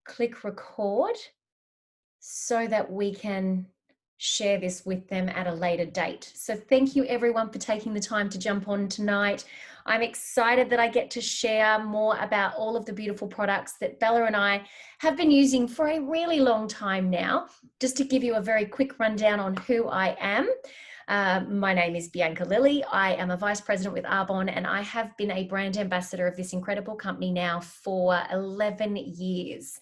click record so that we can share this with them at a later date. So thank you everyone for taking the time to jump on tonight. I'm excited that I get to share more about all of the beautiful products that Bella and I have been using for a really long time now. Just to give you a very quick rundown on who I am. My name is Bianca Lilly. I am a vice president with Arbonne, and I have been a brand ambassador of this incredible company now for 11 years.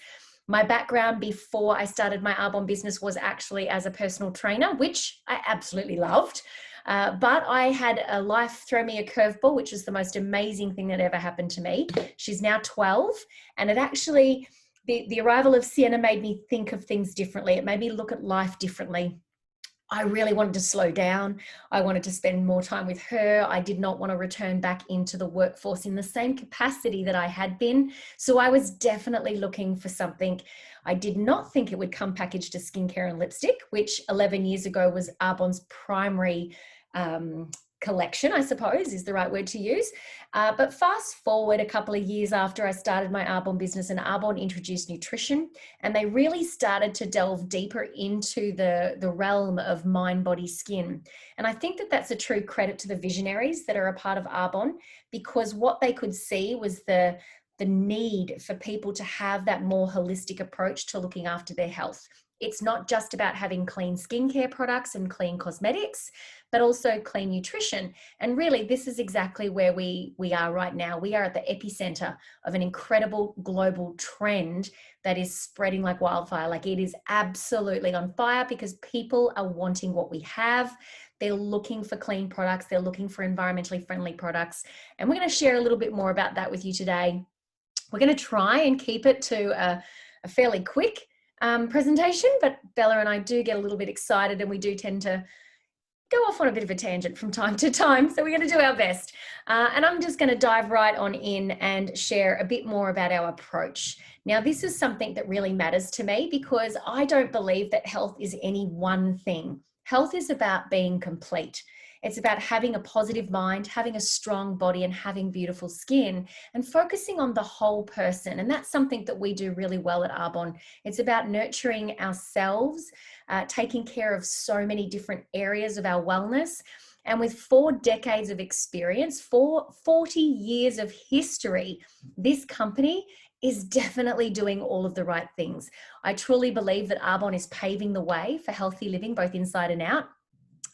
My background before I started my Arbonne business was actually as a personal trainer, which I absolutely loved. But I had a life throw me a curveball, which is the most amazing thing that ever happened to me. She's now 12, and it actually, the arrival of Sienna made me think of things differently. It made me look at life differently. I really wanted to slow down. I wanted to spend more time with her. I did not want to return back into the workforce in the same capacity that I had been. So I was definitely looking for something. I did not think it would come packaged as skincare and lipstick, which 11 years ago was Arbonne's primary collection, I suppose is the right word to use. But fast forward a couple of years after I started my Arbonne business, and Arbonne introduced nutrition, and they really started to delve deeper into the realm of Mind.Body.Skin. And I think that that's a true credit to the visionaries that are a part of Arbonne, because what they could see was the need for people to have that more holistic approach to looking after their health. It's not just about having clean skincare products and clean cosmetics, but also clean nutrition. And really, this is exactly where we are right now. We are at the epicenter of an incredible global trend that is spreading like wildfire. Like, it is absolutely on fire because people are wanting what we have. They're looking for clean products. They're looking for environmentally friendly products. And we're going to share a little bit more about that with you today. We're going to try and keep it to a fairly quick presentation, but Bella and I do get a little bit excited, and we do tend to go off on a bit of a tangent from time to time. So we're going to do our best. And I'm just going to dive right on in and share a bit more about our approach. Now, this is something that really matters to me because I don't believe that health is any one thing. Health is about being complete. It's about having a positive mind, having a strong body, and having beautiful skin, and focusing on the whole person. And that's something that we do really well at Arbonne. It's about nurturing ourselves, taking care of so many different areas of our wellness. And with 4 decades of experience, 40 years of history, this company is definitely doing all of the right things. I truly believe that Arbonne is paving the way for healthy living, both inside and out.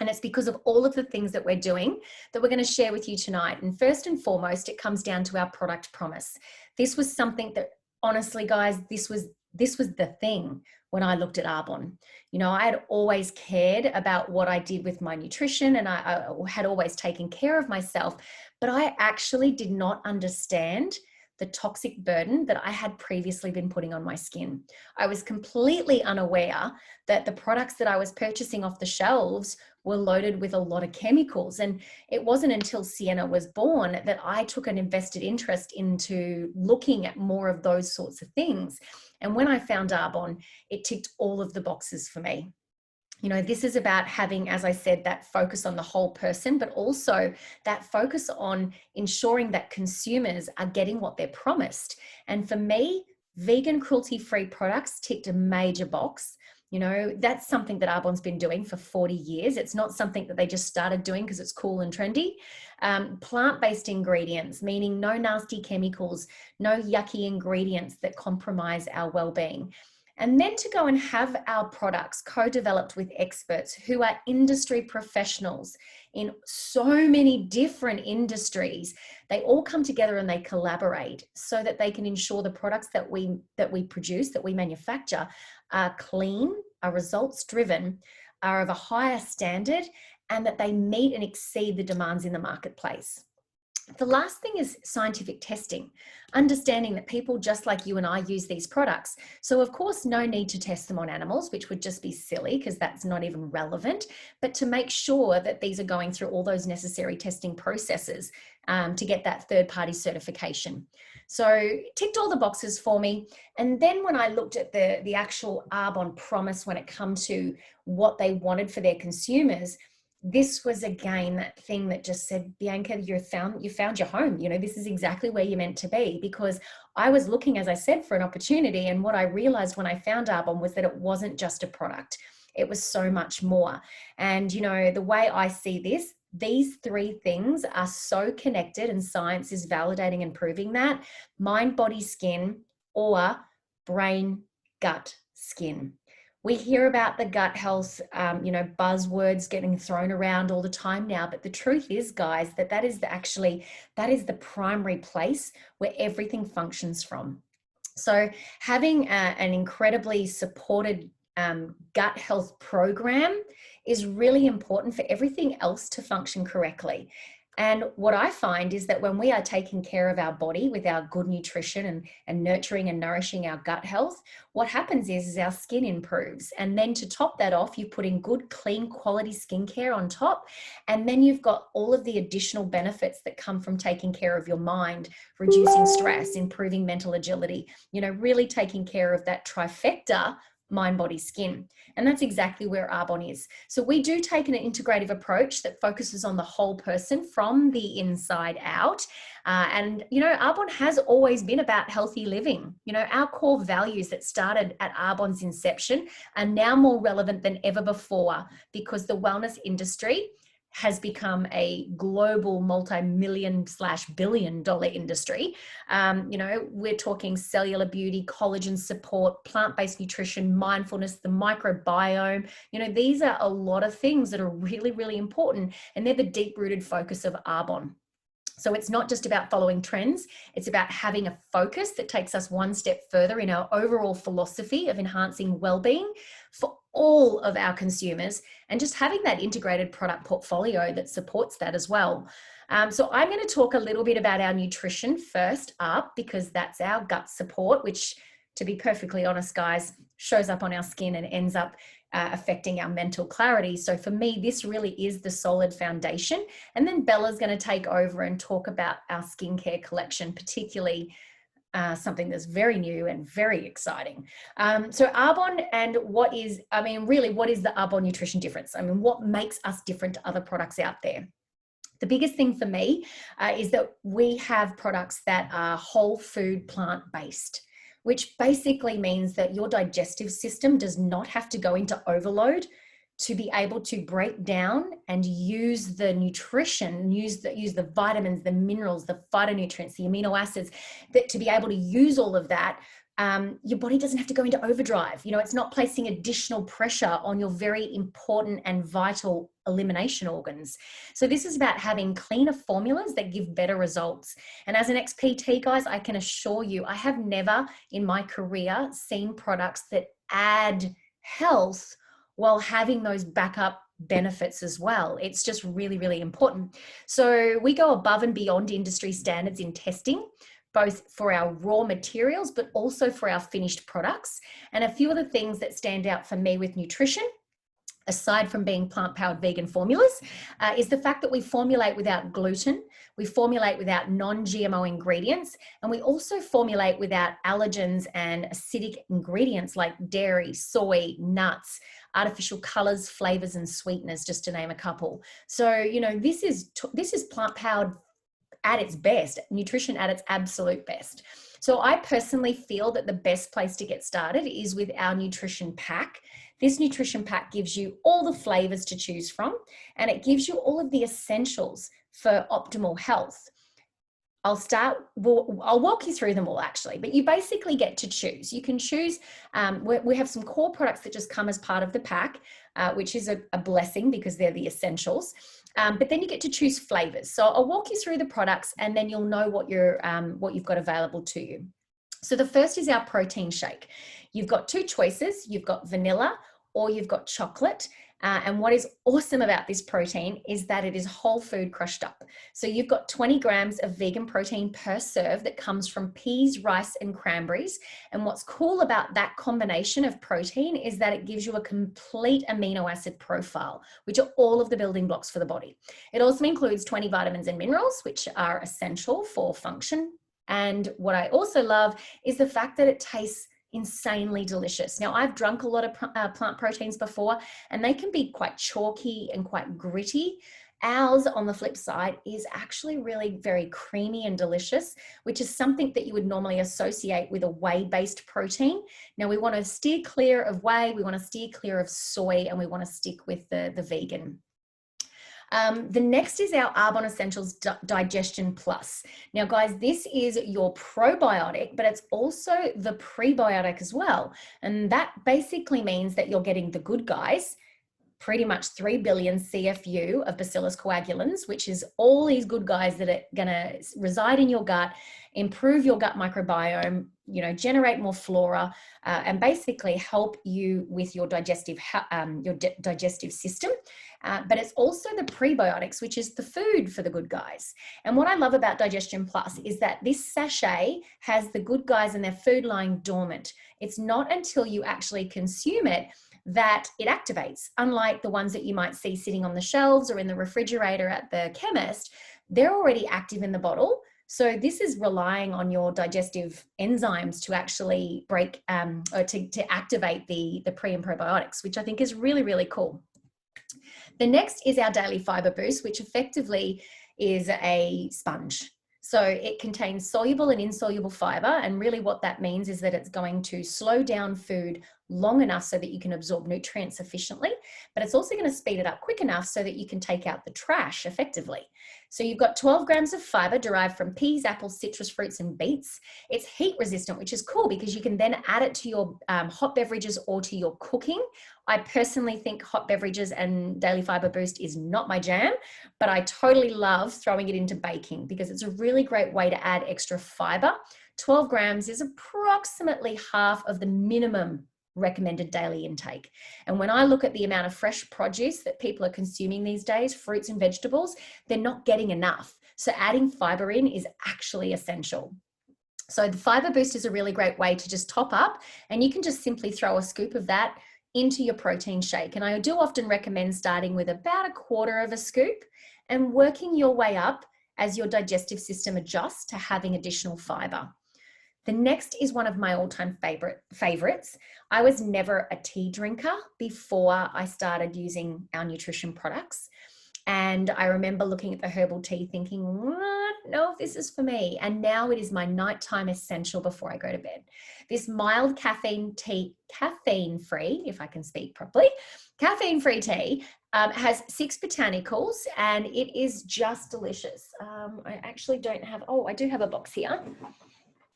And it's because of all of the things that we're doing that we're going to share with you tonight. And first and foremost, it comes down to our product promise. This was something that, honestly, guys, this was the thing when I looked at Arbonne. You know, I had always cared about what I did with my nutrition, and I had always taken care of myself, but I actually did not understand the toxic burden that I had previously been putting on my skin. I was completely unaware that the products that I was purchasing off the shelves were loaded with a lot of chemicals. And it wasn't until Sienna was born that I took an invested interest into looking at more of those sorts of things. And when I found Arbonne, it ticked all of the boxes for me. You know, this is about having, as I said, that focus on the whole person, but also that focus on ensuring that consumers are getting what they're promised. And for me, vegan cruelty-free products ticked a major box. You know, that's something that Arbonne's been doing for 40 years. It's not something that they just started doing because it's cool and trendy. Plant-based ingredients, meaning no nasty chemicals, no yucky ingredients that compromise our well-being. And then to go and have our products co-developed with experts who are industry professionals in so many different industries. They all come together and they collaborate so that they can ensure the products that we produce, that we manufacture, are clean, are results driven, are of a higher standard, and that they meet and exceed the demands in the marketplace. The last thing is scientific testing, understanding that people just like you and I use these products. So of course, no need to test them on animals, which would just be silly because that's not even relevant, but to make sure that these are going through all those necessary testing processes to get that third-party certification. So it ticked all the boxes for me. And then when I looked at the actual Arbonne promise when it comes to what they wanted for their consumers, this was again that thing that just said, Bianca, you found your home. You know, this is exactly where you're meant to be, because I was looking, as I said, for an opportunity. And what I realized when I found Arbonne was that it wasn't just a product. It was so much more. And, you know, the way I see this, these three things are so connected, and science is validating and proving that: mind, body, skin, or brain, gut, skin. We hear about the gut health, you know, buzzwords getting thrown around all the time now. But the truth is, guys, that is the primary place where everything functions from. So having an incredibly supported gut health program is really important for everything else to function correctly. And what I find is that when we are taking care of our body with our good nutrition and nurturing and nourishing our gut health, what happens is our skin improves. And then to top that off, you put in good, clean, quality skincare on top. And then you've got all of the additional benefits that come from taking care of your mind, reducing stress, improving mental agility, you know, really taking care of that trifecta: mind, body, skin. And that's exactly where Arbonne is. So we do take an integrative approach that focuses on the whole person from the inside out. And, you know, Arbonne has always been about healthy living. You know, our core values that started at Arbonne's inception are now more relevant than ever before, because the wellness industry has become a global multi-million/billion dollar industry. You know, we're talking cellular beauty, collagen support, plant-based nutrition, mindfulness, the microbiome. You know, these are a lot of things that are really, really important, and they're the deep-rooted focus of Arbonne. So it's not just about following trends, it's about having a focus that takes us one step further in our overall philosophy of enhancing well-being for all of our consumers, and just having that integrated product portfolio that supports that as well. So I'm going to talk a little bit about our nutrition first up, because that's our gut support, which, to be perfectly honest, guys, shows up on our skin and ends up affecting our mental clarity. So for me, this really is the solid foundation. And then Bella's going to take over and talk about our skincare collection, particularly something that's very new and very exciting. So Arbonne, and what is the Arbonne nutrition difference? I mean, what makes us different to other products out there? The biggest thing for me is that we have products that are whole food, plant-based, which basically means that your digestive system does not have to go into overload to be able to break down and use the nutrition, use the vitamins, the minerals, the phytonutrients, the amino acids, that to be able to use all of that. Your body doesn't have to go into overdrive. You know, it's not placing additional pressure on your very important and vital elimination organs. So this is about having cleaner formulas that give better results. And as an ex-PT, guys, I can assure you, I have never in my career seen products that add health while having those backup benefits as well. It's just really, really important. So we go above and beyond industry standards in testing, both for our raw materials, but also for our finished products. And a few of the things that stand out for me with nutrition, aside from being plant-powered vegan formulas, is the fact that we formulate without gluten, we formulate without non-GMO ingredients, and we also formulate without allergens and acidic ingredients like dairy, soy, nuts, artificial colors, flavors, and sweeteners, just to name a couple. So, you know, this is plant-powered at its best, nutrition at its absolute best. So I personally feel that the best place to get started is with our nutrition pack. This nutrition pack gives you all the flavors to choose from, and it gives you all of the essentials for optimal health. I'll walk you through them all actually, but you basically get to choose. You can choose, we have some core products that just come as part of the pack, which is a blessing because they're the essentials. But then you get to choose flavors. So I'll walk you through the products, and then you'll know what you've got available to you. So the first is our protein shake. You've got two choices. You've got vanilla or you've got chocolate. And what is awesome about this protein is that it is whole food crushed up. So you've got 20 grams of vegan protein per serve that comes from peas, rice, and cranberries. And what's cool about that combination of protein is that it gives you a complete amino acid profile, which are all of the building blocks for the body. It also includes 20 vitamins and minerals, which are essential for function. And what I also love is the fact that it tastes insanely delicious. Now, I've drunk a lot of plant proteins before, and they can be quite chalky and quite gritty. Ours, on the flip side, is actually really very creamy and delicious, which is something that you would normally associate with a whey-based protein. Now, we want to steer clear of whey, we want to steer clear of soy, and we want to stick with the vegan. The next is our Arbonne Essentials Digestion Plus. Now, guys, this is your probiotic, but it's also the prebiotic as well. And that basically means that you're getting the good guys, pretty much 3 billion CFU of Bacillus coagulans, which is all these good guys that are going to reside in your gut, improve your gut microbiome, generate more flora, and basically help you with your digestive system. But it's also the prebiotics, which is the food for the good guys. And what I love about Digestion Plus is that this sachet has the good guys and their food lying dormant. It's not until you actually consume it that it activates. Unlike the ones that you might see sitting on the shelves or in the refrigerator at the chemist, they're already active in the bottle. So this is relying on your digestive enzymes to actually break or to activate the pre and probiotics, which I think is really, really cool. The next is our Daily Fiber Boost, which effectively is a sponge. So it contains soluble and insoluble fiber. And really what that means is that it's going to slow down food long enough so that you can absorb nutrients efficiently, but it's also going to speed it up quick enough so that you can take out the trash effectively. So you've got 12 grams of fiber derived from peas, apples, citrus fruits, and beets. It's heat resistant, which is cool because you can then add it to your hot beverages or to your cooking. I personally think hot beverages and Daily Fiber Boost is not my jam, but I totally love throwing it into baking because it's a really great way to add extra fiber. 12 grams is approximately half of the minimum recommended daily intake. And when I look at the amount of fresh produce that people are consuming these days, fruits and vegetables, they're not getting enough. So adding fiber in is actually essential. So the Fiber Boost is a really great way to just top up, and you can just simply throw a scoop of that into your protein shake. And I do often recommend starting with about 1/4 of a scoop and working your way up as your digestive system adjusts to having additional fiber. The next is one of my all-time favorites. I was never a tea drinker before I started using our nutrition products. And I remember looking at the herbal tea thinking, I don't know if this is for me. And now it is my nighttime essential before I go to bed. This mild caffeine tea, caffeine-free, if I can speak properly, caffeine-free tea has 6 botanicals and it is just delicious. I actually don't have, I do have a box here.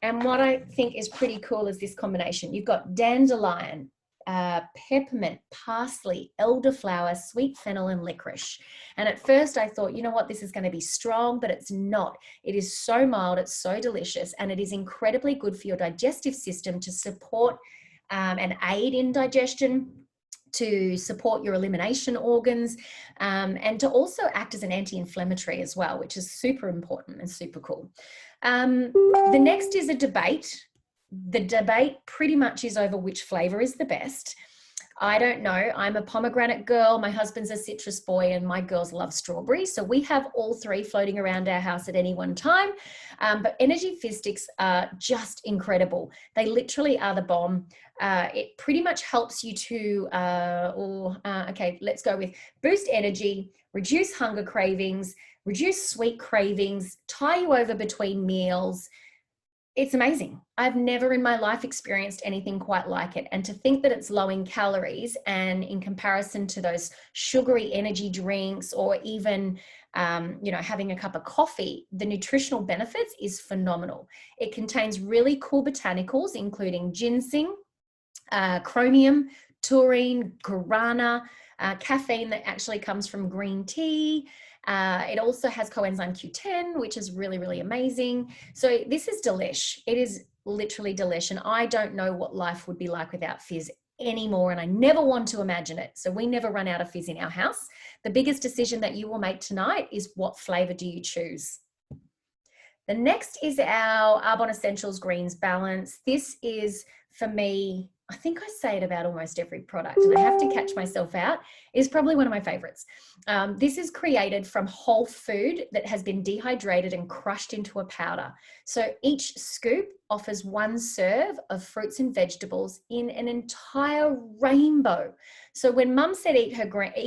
And what I think is pretty cool is this combination. You've got dandelion, peppermint, parsley, elderflower, sweet fennel, and licorice. And at first I thought, you know what, this is going to be strong, but it's not. It is so mild, it's so delicious, and it is incredibly good for your digestive system to support and aid in digestion, to support your elimination organs, and to also act as an anti-inflammatory as well, which is super important and super cool. The next is a debate. The debate pretty much is over which flavor is the best. I don't know. I'm a pomegranate girl. My husband's a citrus boy, and my girls love strawberry. So we have all 3 floating around our house at any one time. But Energy Fizz Sticks are just incredible. They literally are the bomb. It pretty much helps you to, okay, let's go with boost energy, reduce hunger cravings, reduce sweet cravings, tie you over between meals. It's amazing. I've never in my life experienced anything quite like it. And to think that it's low in calories and in comparison to those sugary energy drinks or even, having a cup of coffee, the nutritional benefits is phenomenal. It contains really cool botanicals, including ginseng, chromium, taurine, guarana, caffeine that actually comes from green tea. It also has coenzyme Q10, which is really, really amazing. So this is delish. It is literally delish. And I don't know what life would be like without fizz anymore. And I never want to imagine it. So we never run out of fizz in our house. The biggest decision that you will make tonight is what flavor do you choose? The next is our Arbonne Essentials Greens Balance. This is, for me, I think I say it about almost every product, and I have to catch myself out, is probably one of my favorites. This is created from whole food that has been dehydrated and crushed into a powder. So each scoop offers one serve of fruits and vegetables in an entire rainbow. So when Mum said eat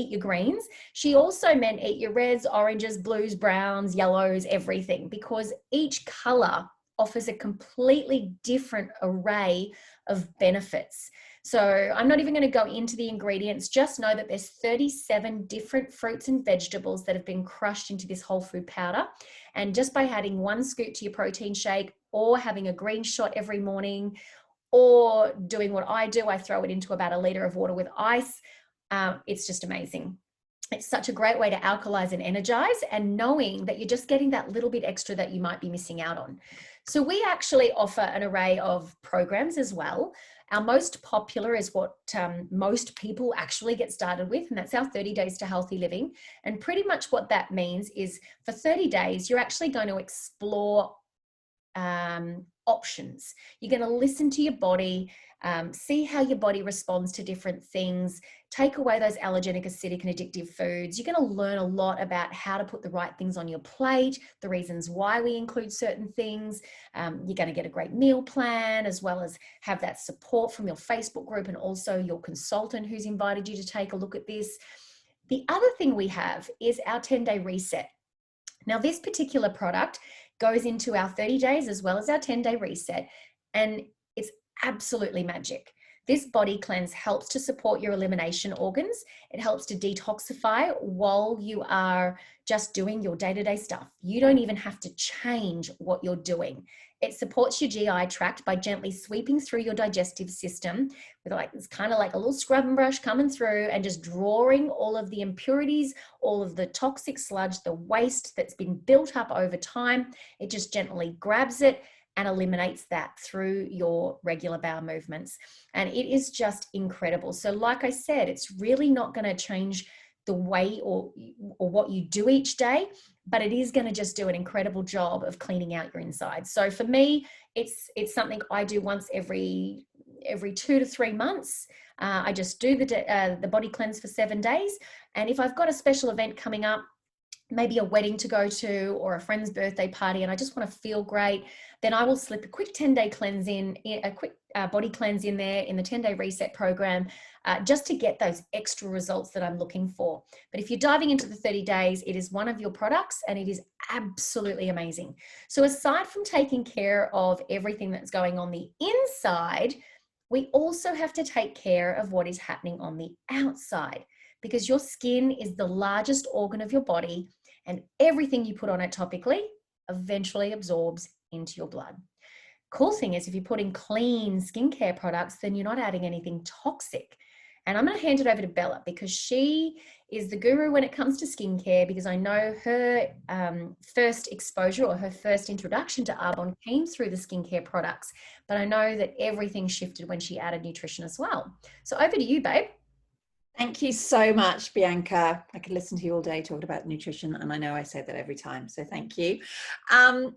your greens, she also meant eat your reds, oranges, blues, browns, yellows, everything, because each color offers a completely different array of benefits. So I'm not even going to go into the ingredients. Just know that there's 37 different fruits and vegetables that have been crushed into this whole food powder. And just by adding one scoop to your protein shake, or having a green shot every morning, or doing what I do, I throw it into about a liter of water with ice. It's just amazing. It's such a great way to alkalize and energize, and knowing that you're just getting that little bit extra that you might be missing out on. So we actually offer an array of programs as well. Our most popular is what most people actually get started with, and that's our 30 Days to Healthy Living. And pretty much what that means is for 30 days, you're actually going to explore options. You're going to listen to your body, see how your body responds to different things, take away those allergenic, acidic, and addictive foods. You're going to learn a lot about how to put the right things on your plate, the reasons why we include certain things. You're going to get a great meal plan, as well as have that support from your Facebook group and also your consultant who's invited you to take a look at this. The other thing we have is our 10-day reset. Now, this particular product goes into our 30 days as well as our 10-day reset, and it's absolutely magic. This body cleanse helps to support your elimination organs. It helps to detoxify while you are just doing your day-to-day stuff. You don't even have to change what you're doing. It supports your GI tract by gently sweeping through your digestive system with it's kind of like a little scrub and brush coming through and just drawing all of the impurities, all of the toxic sludge, the waste that's been built up over time. It just gently grabs it and eliminates that through your regular bowel movements. And it is just incredible. So like I said, it's really not going to change the way or what you do each day, but it is going to just do an incredible job of cleaning out your insides. So for me, it's something I do once every 2 to 3 months. I just do the body cleanse for 7 days. And if I've got a special event coming up, maybe a wedding to go to or a friend's birthday party, and I just want to feel great, then I will slip a quick 10-day cleanse in, a quick body cleanse in there in the 10-day reset program, just to get those extra results that I'm looking for. But if you're diving into the 30 days, it is one of your products and it is absolutely amazing. So aside from taking care of everything that's going on the inside, we also have to take care of what is happening on the outside, because your skin is the largest organ of your body, and everything you put on it topically eventually absorbs into your blood. Cool thing is, if you put in clean skincare products, then you're not adding anything toxic. And I'm going to hand it over to Bella, because she is the guru when it comes to skincare, because I know her first exposure or her first introduction to Arbonne came through the skincare products, but I know that everything shifted when she added nutrition as well. So over to you, babe. Thank you so much, Bianca. I could listen to you all day talking about nutrition, and I know I say that every time, so thank you.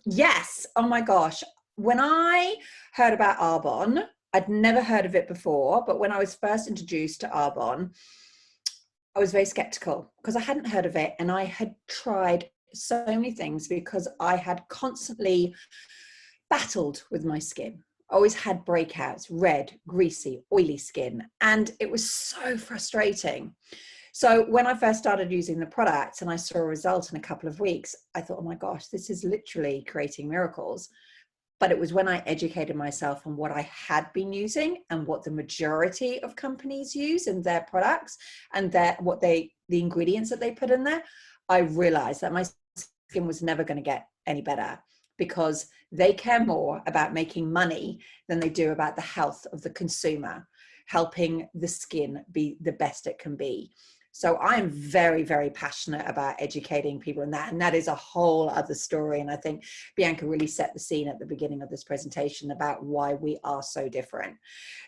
Yes, oh my gosh. When I heard about Arbonne, I'd never heard of it before, but when I was first introduced to Arbonne, I was very skeptical because I hadn't heard of it, and I had tried so many things because I had constantly battled with my skin. Always had breakouts, red, greasy, oily skin, and it was so frustrating. So when I first started using the products and I saw a result in a couple of weeks, I thought, oh my gosh, this is literally creating miracles. But it was when I educated myself on what I had been using and what the majority of companies use in their products and the ingredients that they put in there, I realized that my skin was never going to get any better, because they care more about making money than they do about the health of the consumer, helping the skin be the best it can be. So I'm very, very passionate about educating people in that. And that is a whole other story. And I think Bianca really set the scene at the beginning of this presentation about why we are so different.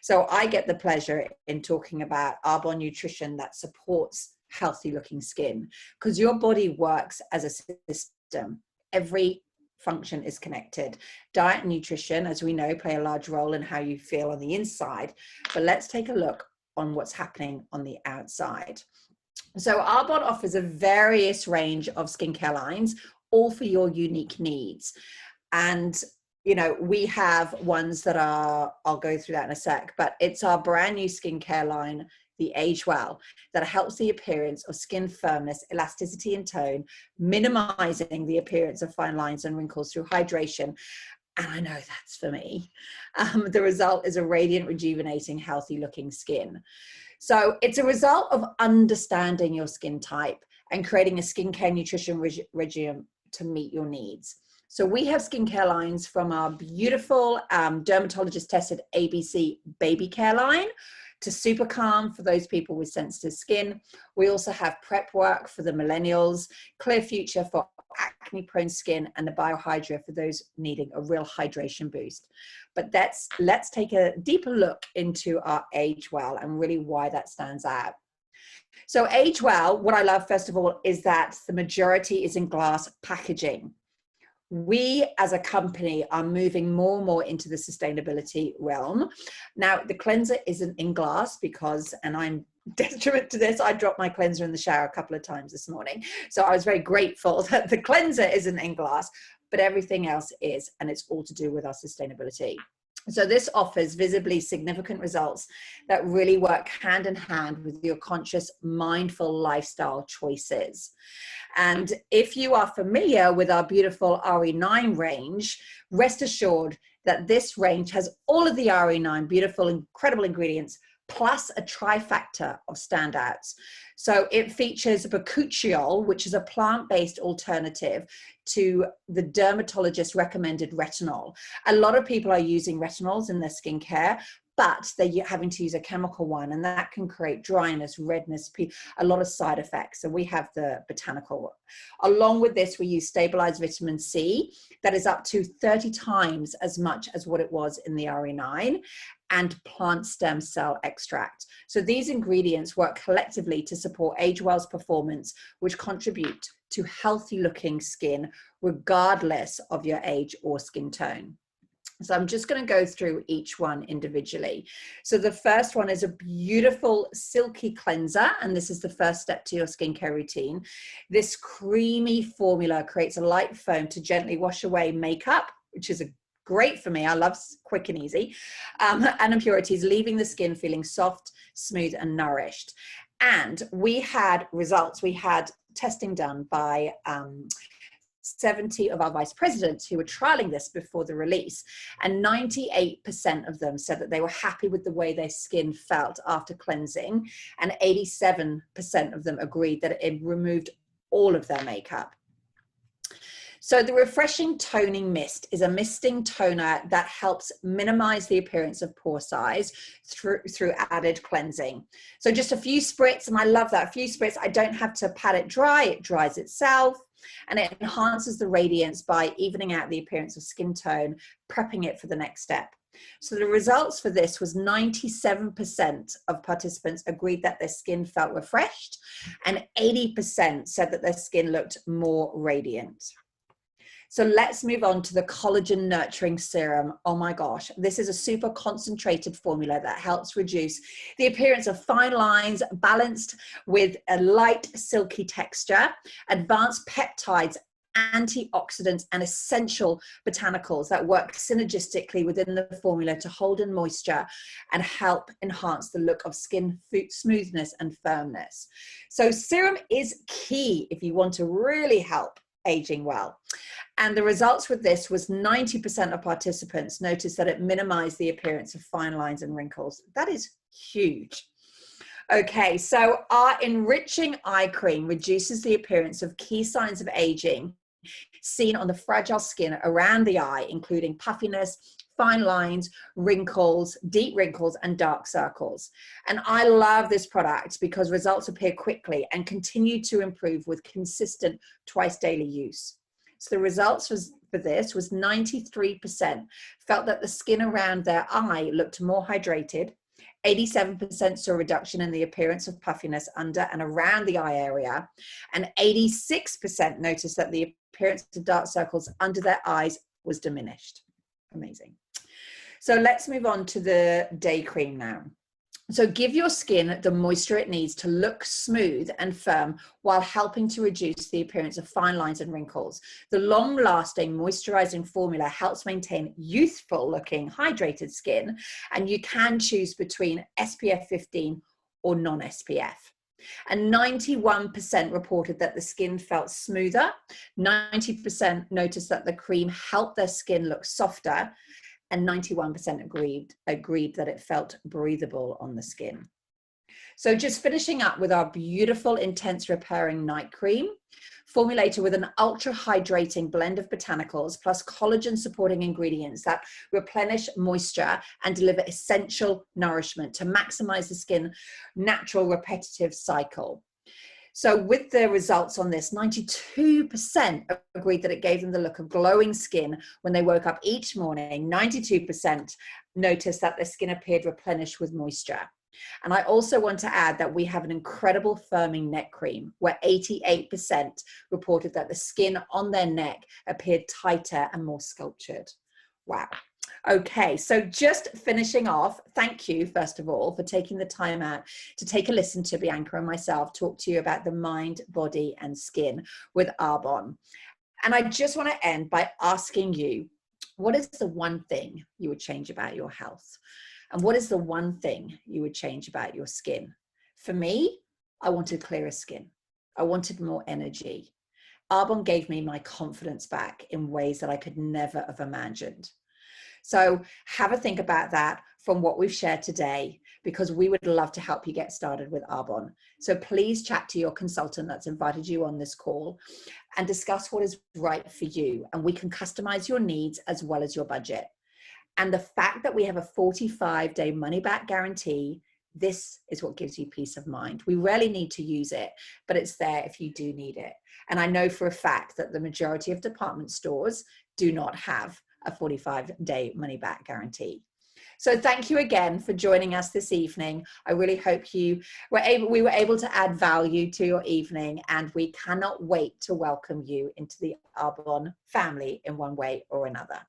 So I get the pleasure in talking about Arbonne nutrition that supports healthy looking skin, because your body works as a system. Every function is connected. Diet and nutrition, as we know, play a large role in how you feel on the inside. But let's take a look on what's happening on the outside. So Arbonne offers a various range of skincare lines, all for your unique needs. And you know, we have ones that are, I'll go through that in a sec, but it's our brand new skincare line, the Age Well, that helps the appearance of skin firmness, elasticity, and tone, minimizing the appearance of fine lines and wrinkles through hydration. And I know that's for me. The result is a radiant, rejuvenating, healthy looking skin. So it's a result of understanding your skin type and creating a skincare nutrition regime to meet your needs. So we have skincare lines from our beautiful dermatologist tested ABC baby care line to Super Calm for those people with sensitive skin. We also have prep work for the millennials, Clear Future for acne prone skin, and the Biohydra for those needing a real hydration boost. But let's take a deeper look into our Age Well and really why that stands out. So Age Well, what I love first of all is that the majority is in glass packaging. We as a company are moving more and more into the sustainability realm. Now, the cleanser isn't in glass because, and I'm detriment to this, I dropped my cleanser in the shower a couple of times this morning. So I was very grateful that the cleanser isn't in glass, but everything else is, and it's all to do with our sustainability. So this offers visibly significant results that really work hand in hand with your conscious, mindful lifestyle choices. And if you are familiar with our beautiful RE9 range, rest assured that this range has all of the RE9 beautiful, incredible ingredients, plus a trifecta of standouts. So it features bakuchiol, which is a plant-based alternative to the dermatologist recommended retinol. A lot of people are using retinols in their skincare, but they're having to use a chemical one, and that can create dryness, redness, a lot of side effects. So we have the botanical one. Along with this, we use stabilized vitamin C that is up to 30 times as much as what it was in the RE9, and plant stem cell extract. So these ingredients work collectively to support Age Well's performance, which contribute to healthy looking skin, regardless of your age or skin tone. So I'm just going to go through each one individually. So the first one is a beautiful silky cleanser, and this is the first step to your skincare routine. This creamy formula creates a light foam to gently wash away makeup, which is great for me. I love quick and easy, and impurities, leaving the skin feeling soft, smooth, and nourished. And we had results. We had testing done by 70 of our vice presidents who were trialing this before the release, and 98% of them said that they were happy with the way their skin felt after cleansing, and 87% of them agreed that it removed all of their makeup. So the refreshing toning mist is a misting toner that helps minimize the appearance of pore size through added cleansing. So just a few spritz, and I love that, a few spritz. I don't have to pat it dry, it dries itself, and it enhances the radiance by evening out the appearance of skin tone, prepping it for the next step. So the results for this was 97% of participants agreed that their skin felt refreshed, and 80% said that their skin looked more radiant. So let's move on to the collagen nurturing serum. Oh my gosh, this is a super concentrated formula that helps reduce the appearance of fine lines, balanced with a light silky texture, advanced peptides, antioxidants, and essential botanicals that work synergistically within the formula to hold in moisture and help enhance the look of skin smoothness and firmness. So serum is key if you want to really help aging well. And the results with this was 90% of participants noticed that it minimized the appearance of fine lines and wrinkles. That is huge. Okay, so our enriching eye cream reduces the appearance of key signs of aging seen on the fragile skin around the eye, including puffiness, fine lines, wrinkles, deep wrinkles, and dark circles. And I love this product because results appear quickly and continue to improve with consistent twice daily use. So the results for this was 93% felt that the skin around their eye looked more hydrated, 87% saw a reduction in the appearance of puffiness under and around the eye area, and 86% noticed that the appearance of dark circles under their eyes was diminished. Amazing. So let's move on to the day cream now. So give your skin the moisture it needs to look smooth and firm while helping to reduce the appearance of fine lines and wrinkles. The long-lasting moisturizing formula helps maintain youthful looking hydrated skin, and you can choose between SPF 15 or non-SPF. And 91% reported that the skin felt smoother. 90% noticed that the cream helped their skin look softer, and 91% agreed that it felt breathable on the skin. So just finishing up with our beautiful intense repairing night cream, formulated with an ultra hydrating blend of botanicals plus collagen supporting ingredients that replenish moisture and deliver essential nourishment to maximize the skin's natural repetitive cycle. So with the results on this, 92% agreed that it gave them the look of glowing skin when they woke up each morning. 92% noticed that their skin appeared replenished with moisture. And I also want to add that we have an incredible firming neck cream where 88% reported that the skin on their neck appeared tighter and more sculptured. Wow. Okay, so just finishing off, thank you, first of all, for taking the time out to take a listen to Bianca and myself talk to you about the mind, body, and skin with Arbonne. And I just want to end by asking you, what is the one thing you would change about your health? And what is the one thing you would change about your skin? For me, I wanted clearer skin. I wanted more energy. Arbonne gave me my confidence back in ways that I could never have imagined. So have a think about that from what we've shared today, because we would love to help you get started with Arbonne. So please chat to your consultant that's invited you on this call and discuss what is right for you. And we can customize your needs as well as your budget. And the fact that we have a 45-day money-back guarantee, this is what gives you peace of mind. We rarely need to use it, but it's there if you do need it. And I know for a fact that the majority of department stores do not have a 45-day money-back guarantee. So thank you again for joining us this evening. I really hope we were able to add value to your evening, and we cannot wait to welcome you into the Arbonne family in one way or another.